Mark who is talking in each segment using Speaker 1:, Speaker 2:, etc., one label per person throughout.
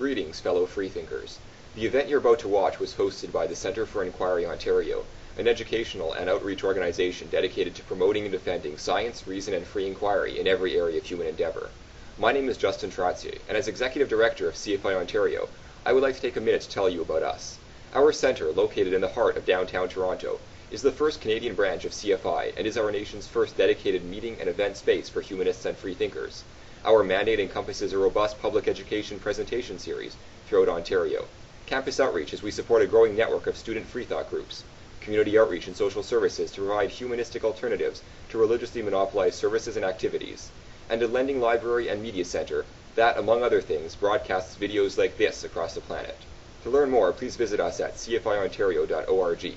Speaker 1: Greetings, fellow freethinkers. The event you're about to watch was hosted by the Centre for Inquiry Ontario, an educational and outreach organization dedicated to promoting and defending science, reason, and free inquiry in every area of human endeavor. My name is Justin Trotzier, and as Executive Director of CFI Ontario, I would like to take a minute to tell you about us. Our centre, located in the heart of downtown Toronto, is the first Canadian branch of CFI and is our nation's first dedicated meeting and event space for humanists and freethinkers. Our mandate encompasses a robust public education presentation series throughout Ontario, campus outreach as we support a growing network of student freethought groups, community outreach and social services to provide humanistic alternatives to religiously monopolized services and activities, and a lending library and media center that, among other things, broadcasts videos like this across the planet. To learn more, please visit us at cfiontario.org.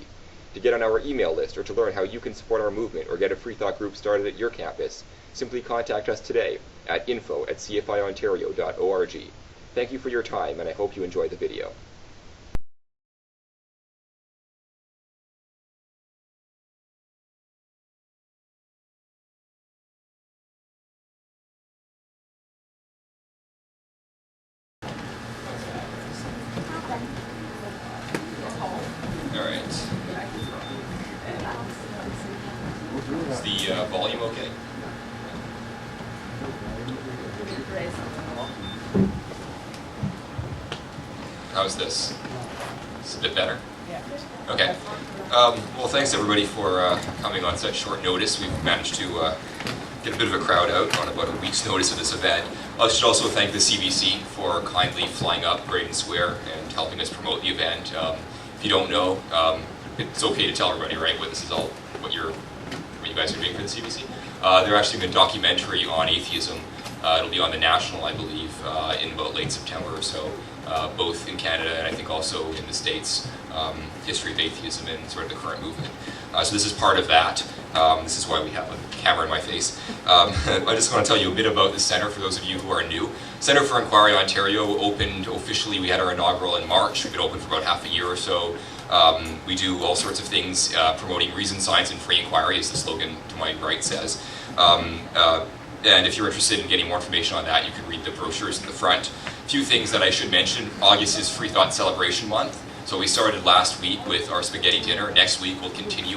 Speaker 1: To get on our email list or to learn how you can support our movement or get a freethought group started at your campus, simply contact us today at info@cfiontario.org. Thank you for your time, and I hope you enjoy the video.
Speaker 2: Alright. Is the volume okay? How's this? It's a bit better? Yeah. Okay. Well, thanks everybody for coming on such short notice. We've managed to get a bit of a crowd out on about a week's notice of this event. I should also thank the CBC for kindly flying up Greydon Square and helping us promote the event. If you don't know, it's okay to tell everybody, right, what this is all, what you guys are doing for the CBC. They're actually doing a documentary on atheism. It'll be on the National, I believe, in about late September or so, both in Canada and I think also in the States, history of atheism and sort of the current movement. So this is part of that. This is why we have a camera in my face. I just want to tell you a bit about the Centre for those of you who are new. Centre for Inquiry Ontario opened officially, we had our inaugural in March. We've been open for about half a year or so. We do all sorts of things promoting reason, science, and free inquiry, as the slogan to my right says. And if you're interested in getting more information on that, you can read the brochures in the front. A few things that I should mention. August is Free Thought Celebration Month. So we started last week with our spaghetti dinner. Next week we'll continue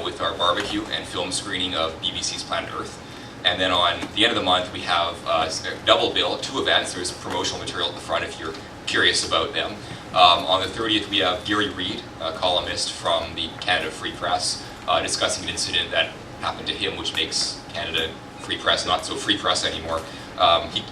Speaker 2: with our barbecue and film screening of BBC's Planet Earth. And then on the end of the month we have a double bill, 2 events. There's promotional material at the front if you're curious about them. On the 30th we have Gary Reid, a columnist from the Canada Free Press, discussing an incident that happened to him which makes Canada Free Press not so free press anymore.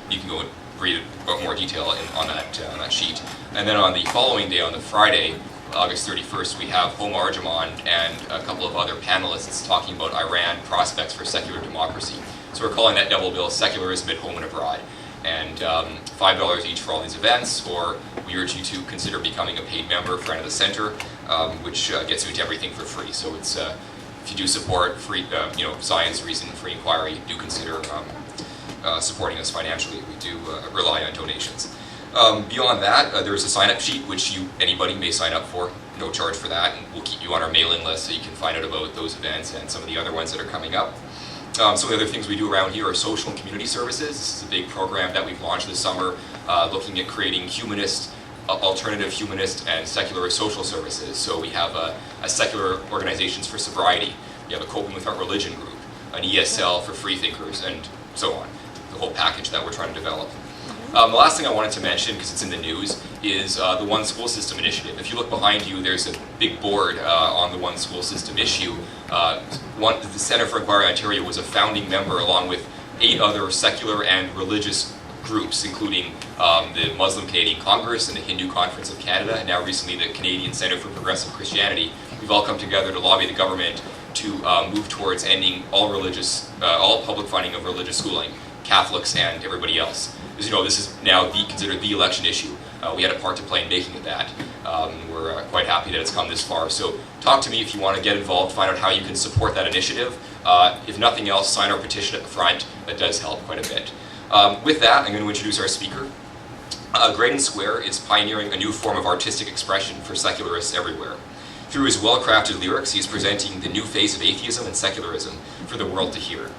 Speaker 2: You can go and read about more detail on that sheet. And then on the following day, on the Friday, August 31st, we have Home Arjamand and a couple of other panelists talking about Iran prospects for secular democracy. So we're calling that double bill Secularism at Home and Abroad. And $5 each for all these events, or we urge you to consider becoming a paid member, friend of the Centre, which gets you into everything for free. So it's if you do support free, science, reason, free inquiry, do consider supporting us financially. We do rely on donations. Beyond that, there's a sign-up sheet which anybody may sign up for, no charge for that, and we'll keep you on our mailing list so you can find out about those events and some of the other ones that are coming up. Some of the other things we do around here are social and community services. This is a big program that we've launched this summer, looking at creating alternative humanist and secular social services. So we have a secular organizations for sobriety, we have a coping with our religion group, an ESL for freethinkers, and so on. The whole package that we're trying to develop. The last thing I wanted to mention, because it's in the news, is the One School System initiative. If you look behind you, there's a big board on the One School System issue. The Centre for Inquiry Ontario was a founding member along with 8 other secular and religious groups, including the Muslim Canadian Congress and the Hindu Conference of Canada, and now recently the Canadian Centre for Progressive Christianity. We've all come together to lobby the government to move towards ending all public funding of religious schooling, Catholics and everybody else. As you know, this is now considered the election issue. We had a part to play in making it that. We're quite happy that it's come this far. So talk to me if you want to get involved, find out how you can support that initiative. If nothing else, sign our petition at the front. That does help quite a bit. With that, I'm going to introduce our speaker. Greydon Square is pioneering a new form of artistic expression for secularists everywhere. Through his well-crafted lyrics, he is presenting the new face of atheism and secularism for the world to hear.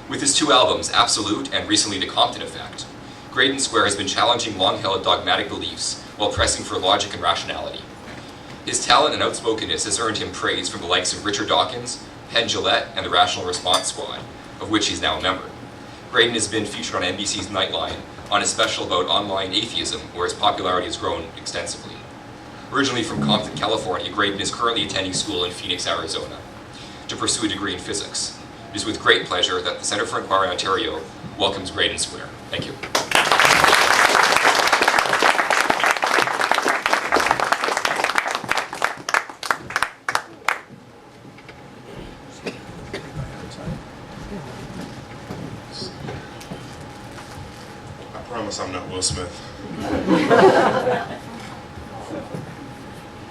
Speaker 2: With his 2 albums, Absolute and recently The Compton Effect, Greydon Square has been challenging long-held dogmatic beliefs while pressing for logic and rationality. His talent and outspokenness has earned him praise from the likes of Richard Dawkins, Penn Jillette, and the Rational Response Squad, of which he's now a member. Greydon has been featured on NBC's Nightline on a special about online atheism, where his popularity has grown extensively. Originally from Compton, California, Greydon is currently attending school in Phoenix, Arizona, to pursue a degree in physics. It is with great pleasure that the Centre for Inquiry Ontario welcomes Greydon Square. Thank you.
Speaker 3: I promise I'm not Will Smith.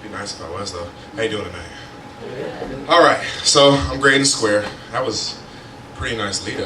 Speaker 3: Be nice if I was, though. How you doing tonight? All right, so I'm Greydon Square. That was a pretty nice lead up.